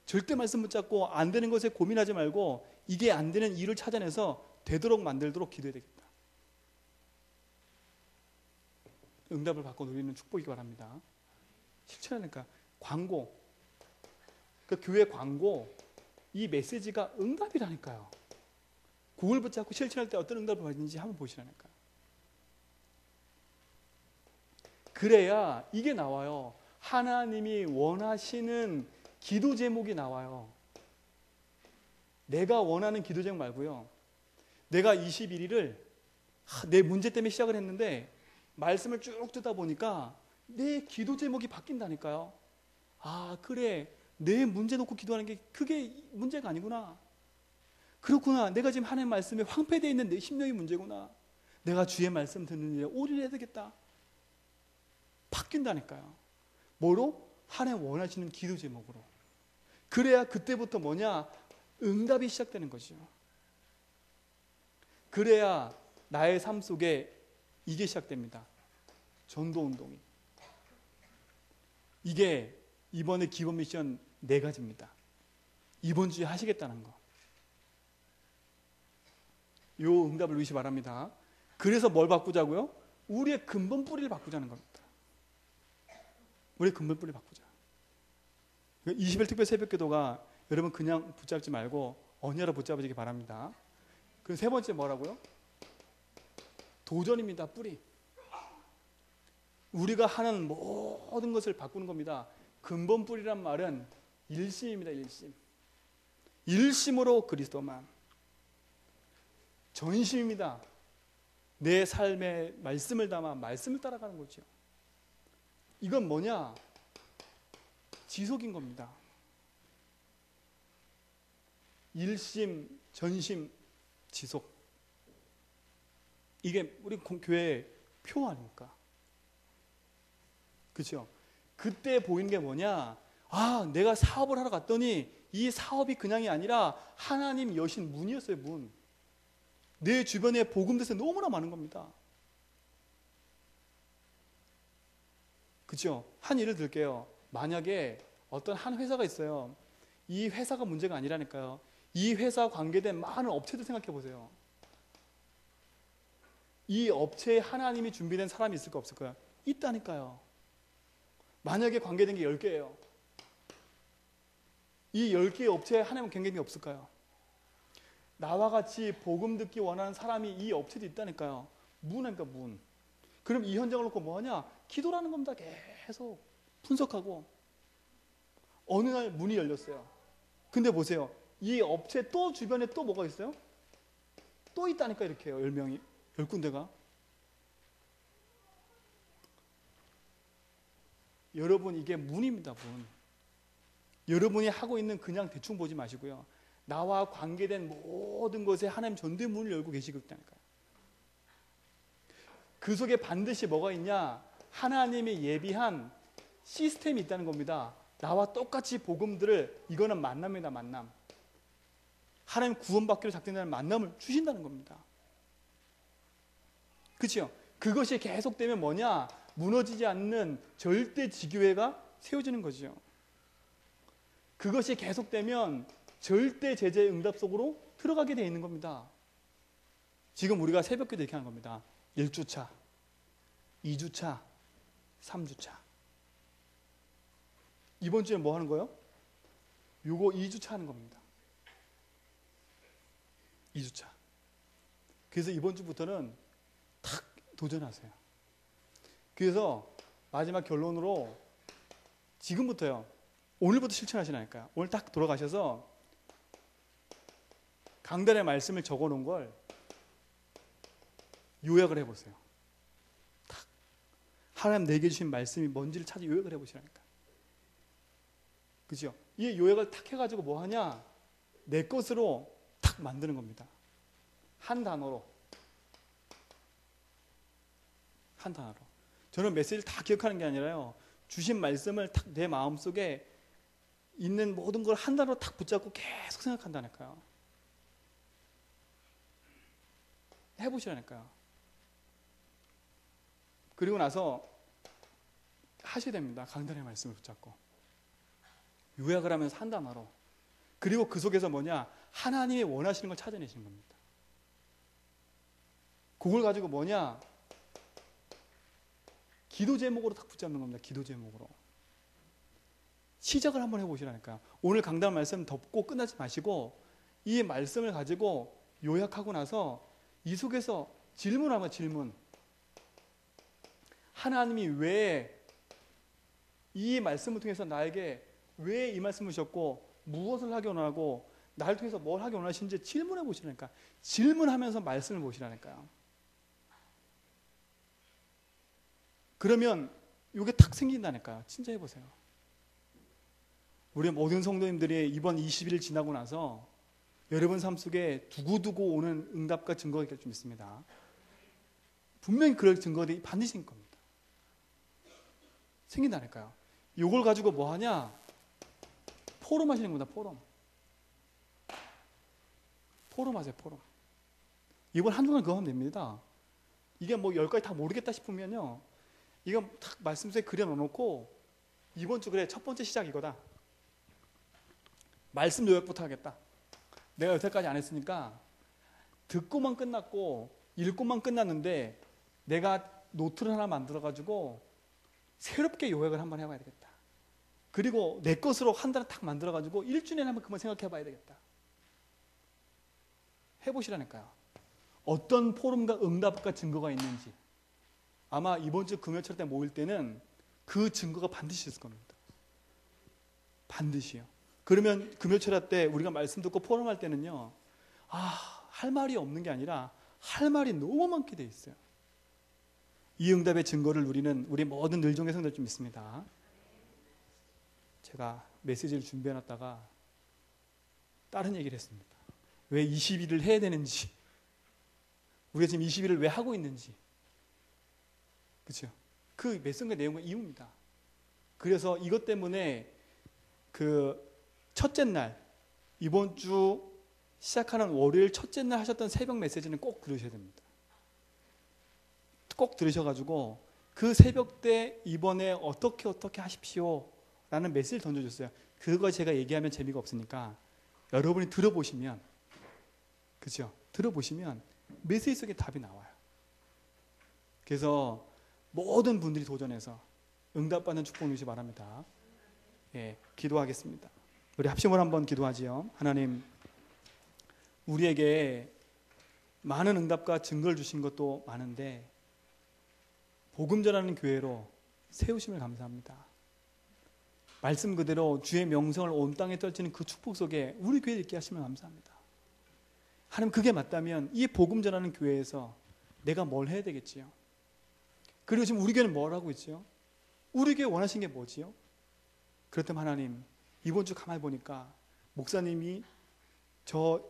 절대 말씀 붙잡고 안 되는 것에 고민하지 말고 이게 안 되는 이유를 찾아내서 되도록 만들도록 기도해야 되겠다. 응답을 받고 누리는 축복이기 바랍니다. 실천하니까 광고, 그 교회 광고, 이 메시지가 응답이라니까요. 그걸 붙잡고 실천할 때 어떤 응답을 받는지 한번 보시라니까요. 그래야 이게 나와요. 하나님이 원하시는 기도 제목이 나와요. 내가 원하는 기도 제목 말고요. 내가 21일을 내 문제 때문에 시작을 했는데 말씀을 쭉 듣다 보니까 내 기도 제목이 바뀐다니까요. 아, 그래. 내 문제 놓고 기도하는 게 그게 문제가 아니구나. 그렇구나. 내가 지금 하나님 말씀에 황폐되어 있는 내 심령이 문제구나. 내가 주의 말씀 듣는 일에 올인해야 되겠다. 바뀐다니까요. 뭐로? 하나님 원하시는 기도 제목으로. 그래야 그때부터 뭐냐? 응답이 시작되는 거죠. 그래야 나의 삶 속에 이게 시작됩니다. 전도운동이. 이게 이번에 기본 미션 4가지입니다. 이번 주에 하시겠다는 거. 요 응답을 누리시 바랍니다. 그래서 뭘 바꾸자고요? 우리의 근본 뿌리를 바꾸자는 겁니다. 우리의 근본 뿌리를 바꾸자. 20일 특별 새벽기도가 여러분 그냥 붙잡지 말고 언약으로 붙잡으시기 바랍니다. 그리고 3번째 뭐라고요? 도전입니다. 뿌리. 우리가 하는 모든 것을 바꾸는 겁니다. 근본 뿌리란 말은 일심입니다. 일심. 일심으로 그리스도만. 전심입니다. 내 삶에 말씀을 담아 말씀을 따라가는 거죠. 이건 뭐냐? 지속인 겁니다. 일심, 전심, 지속. 이게 우리 교회의 표 아닙니까? 그렇죠? 그때 보이는 게 뭐냐? 아, 내가 사업을 하러 갔더니 이 사업이 그냥이 아니라 하나님 여신 문이었어요. 문. 내 주변에 복음대서 너무나 많은 겁니다. 그렇죠? 한 예를 들게요. 만약에 어떤 한 회사가 있어요. 이 회사가 문제가 아니라니까요. 이 회사 관계된 많은 업체들 생각해 보세요. 이 업체에 하나님이 준비된 사람이 있을까 없을까요? 있다니까요. 만약에 관계된 게 10개예요. 이 10개의 업체에 하나님 관계됨이 없을까요? 나와 같이 복음 듣기 원하는 사람이 이 업체도 있다니까요. 문이니까 문. 그럼 이 현장을 놓고 뭐하냐? 기도라는 겁니다. 계속 분석하고 어느 날 문이 열렸어요. 근데 보세요. 이 업체 또 주변에 또 뭐가 있어요? 또 있다니까 이렇게요. 10명이 10군데가. 여러분 이게 문입니다. 문. 여러분이 하고 있는 그냥 대충 보지 마시고요. 나와 관계된 모든 것에 하나님 전도의 문을 열고 계시고 있다니까요. 그 속에 반드시 뭐가 있냐? 하나님이 예비한 시스템이 있다는 겁니다. 나와 똑같이 복음들을 이거는 만남이다. 만남. 하나님 구원받기로 작정되는 만남을 주신다는 겁니다. 그렇죠? 그것이 계속되면 뭐냐? 무너지지 않는 절대 지교회가 세워지는 거죠. 그것이 계속되면 절대 제재 응답 속으로 들어가게 되어 있는 겁니다. 지금 우리가 새벽기도 이렇게 하는 겁니다. 1주차, 2주차, 3주차. 이번 주에 뭐 하는 거예요? 요거 2주차 하는 겁니다. 2주차. 그래서 이번 주부터는 탁 도전하세요. 그래서 마지막 결론으로 지금부터요. 오늘부터 실천하시라니까요. 오늘 딱 돌아가셔서 강단의 말씀을 적어놓은 걸 요약을 해보세요. 딱 하나님 내게 주신 말씀이 뭔지를 찾아 요약을 해보시라니까. 그죠? 이 요약을 탁 해가지고 뭐 하냐? 내 것으로 탁 만드는 겁니다. 한 단어로. 한 단어로. 저는 메시지를 다 기억하는 게 아니라요. 주신 말씀을 탁 내 마음속에 있는 모든 걸 한 단어로 탁 붙잡고 계속 생각한다니까요. 해보시라니까요. 그리고 나서 하셔야 됩니다. 강단의 말씀을 붙잡고. 요약을 하면서 한 단어로. 그리고 그 속에서 뭐냐? 하나님이 원하시는 걸 찾아내시는 겁니다. 그걸 가지고 뭐냐? 기도 제목으로 딱 붙잡는 겁니다. 기도 제목으로. 시작을 한번 해보시라니까요. 오늘 강단 말씀 덮고 끝나지 마시고 이 말씀을 가지고 요약하고 나서 이 속에서 질문하면 질문. 하나님이 왜 이 말씀을 통해서 나에게 왜 이 말씀을 주셨고 무엇을 하기 원하고 나를 통해서 뭘 하기 원하시는지 질문해 보시라니까. 질문하면서 말씀을 보시라니까요. 그러면 이게 탁 생긴다니까요. 진짜 해보세요. 우리 모든 성도님들이 이번 20일 지나고 나서 여러분 삶 속에 두고두고 오는 응답과 증거가 있을 줄 믿습니다. 분명히 그럴 증거들이 반드시 생길 겁니다. 생긴다니까요. 이걸 가지고 뭐 하냐? 포럼 하시는 겁니다. 포럼 하세요. 포럼. 이번 한 주간 그거 하면 됩니다. 이게 뭐 10가지 다 모르겠다 싶으면요, 이거 탁 말씀 속에 그려 놓고 이번 주 그래 첫 번째 시작 이거다. 말씀 요약부터 하겠다. 내가 여태까지 안 했으니까 듣고만 끝났고 읽고만 끝났는데 내가 노트를 하나 만들어가지고 새롭게 요약을 한번 해봐야 되겠다. 그리고 내 것으로 한 달을 탁 만들어가지고 일주일에 한번 그만 생각해봐야 되겠다. 해보시라니까요. 어떤 포럼과 응답과 증거가 있는지. 아마 이번 주 금요철 때 모일 때는 그 증거가 반드시 있을 겁니다. 반드시요. 그러면 금요철 때 우리가 말씀 듣고 포럼할 때는요, 할 말이 없는 게 아니라 할 말이 너무 많게 돼 있어요. 이 응답의 증거를 누리는 우리 모든 늘종의 성도들 좀 있습니다. 제가 메시지를 준비해놨다가 다른 얘기를 했습니다. 왜 20일을 해야 되는지, 우리가 지금 20일을 왜 하고 있는지, 그렇죠? 그 메시지의 내용과 이유입니다. 그래서 이것 때문에 그 첫째 날, 이번 주 시작하는 월요일 첫째 날 하셨던 새벽 메시지는 꼭 들으셔야 됩니다. 꼭 들으셔가지고 그 새벽 때 이번에 어떻게 하십시오 라는 메시지를 던져줬어요. 그거 제가 얘기하면 재미가 없으니까 여러분이 들어보시면, 그죠? 들어보시면 메시지 속에 답이 나와요. 그래서 모든 분들이 도전해서 응답받는 축복 누리시기 바랍니다. 예, 기도하겠습니다. 우리 합심으로 한번 기도하지요. 하나님, 우리에게 많은 응답과 증거를 주신 것도 많은데 복음 전하는 교회로 세우심을 감사합니다. 말씀 그대로 주의 명성을 온 땅에 떨치는 그 축복 속에 우리 교회를 있게 하시면 감사합니다. 하나님, 그게 맞다면 이 복음 전하는 교회에서 내가 뭘 해야 되겠지요? 그리고 지금 우리 교회는 뭘 하고 있지요? 우리 교회 원하시는 게 뭐지요? 그렇다면 하나님, 이번 주 가만히 보니까 목사님이 저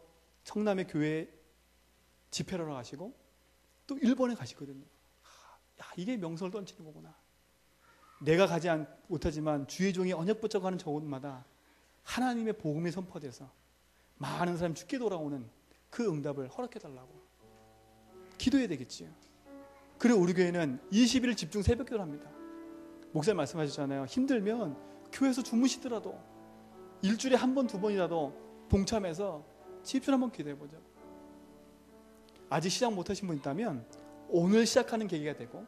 성남의 교회 집회를 하러 가시고 또 일본에 가시거든요. 이게 명성을 떨치는 거구나. 내가 가지 못하지만 주의 종이 언약 붙잡고 가는 저곳마다 하나님의 복음이 선포돼서 많은 사람이 죽게 돌아오는 그 응답을 허락해달라고 기도해야 되겠지요. 그리고 우리 교회는 20일 집중 새벽 기도를 합니다. 목사님 말씀하셨잖아요. 힘들면 교회에서 주무시더라도 일주일에 한 번, 두 번이라도 동참해서 집중 한번 기도해보자. 아직 시작 못하신 분 있다면 오늘 시작하는 계기가 되고,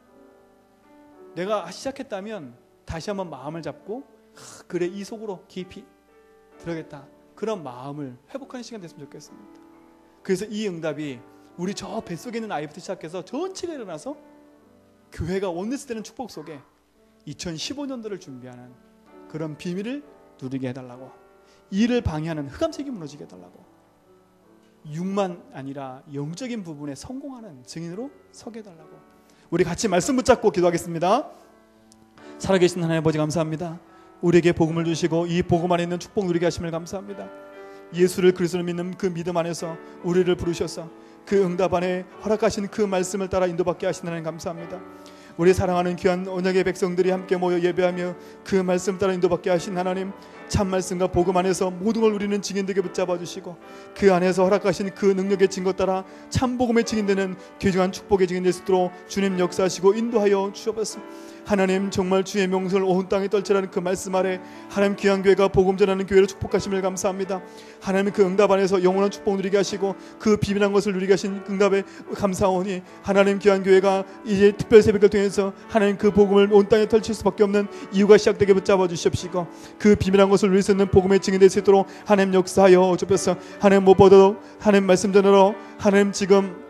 내가 시작했다면 다시 한번 마음을 잡고 그래, 이 속으로 깊이 들어가겠다, 그런 마음을 회복하는 시간 됐으면 좋겠습니다. 그래서 이 응답이 우리 저 뱃속에 있는 아이부터 시작해서 전체가 일어나서 교회가 원리스 되는 축복 속에 2015년도를 준비하는 그런 비밀을 누리게 해달라고, 일을 방해하는 흑암색이 무너지게 해달라고, 육만 아니라 영적인 부분에 성공하는 증인으로 서게 해달라고, 우리 같이 말씀 붙잡고 기도하겠습니다. 살아계신 하나님 아버지, 감사합니다. 우리에게 복음을 주시고 이 복음 안에 있는 축복 누리게 하심을 감사합니다. 예수를 그리스도를 믿는 그 믿음 안에서 우리를 부르셔서 그 응답 안에 허락하신 그 말씀을 따라 인도받게 하시는 하나님 감사합니다. 우리 사랑하는 귀한 언약의 백성들이 함께 모여 예배하며 그 말씀 따라 인도받게 하신 하나님, 참 말씀과 복음 안에서 모든 걸 우리는 증인되게 붙잡아 주시고 그 안에서 허락하신 그 능력의 증거 따라 참 복음의 증인되는 귀중한 축복의 증인 될 수 있도록 주님 역사하시고 인도하여 주옵소서. 하나님, 정말 주의 명성을 온 땅에 떨치라는 그 말씀 아래 하나님 귀한 교회가 복음 전하는 교회로 축복하심을 감사합니다. 하나님, 그 응답 안에서 영원한 축복 누리게 하시고 그 비밀한 것을 누리게 하신 응답에 감사하오니, 하나님 귀한 교회가 이제 특별 새벽을 통해서 하나님 그 복음을 온 땅에 떨칠 수밖에 없는 이유가 시작되게 붙잡아 주시옵시고 그 비밀한 것을 누릴 수 있는 복음의 증인 될 수 있도록 하나님 역사하여 주옵소서. 하나님, 무엇보다도 하나님 말씀 전하러 하나님 지금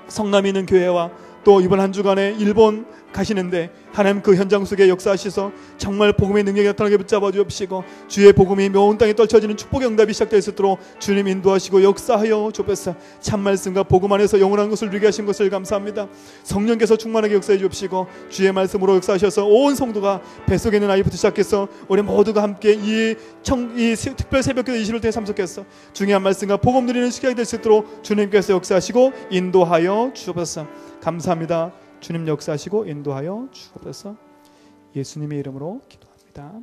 성남에 있는 교회와 또 이번 한 주간에 일본 가시는데 하나님 그 현장 속에 역사하셔서 정말 복음의 능력이 나타나게 붙잡아 주옵시고 주의 복음이 온 땅에 떨쳐지는 축복의 응답이 시작될 수 있도록 주님 인도하시고 역사하여 주옵소서. 참 말씀과 복음 안에서 영원한 것을 누리게 하신 것을 감사합니다. 성령께서 충만하게 역사해 주옵시고 주의 말씀으로 역사하셔서 온 성도가 뱃속에 있는 아이부터 시작해서 우리 모두가 함께 이 특별 새벽기도 20일 때 참석해서 중요한 말씀과 복음 누리는 시간이 될 수 있도록 주님께서 역사하시고 인도하여 주옵소서. 감사합니다. 주님 역사하시고 인도하여 주옵소서. 예수님의 이름으로 기도합니다.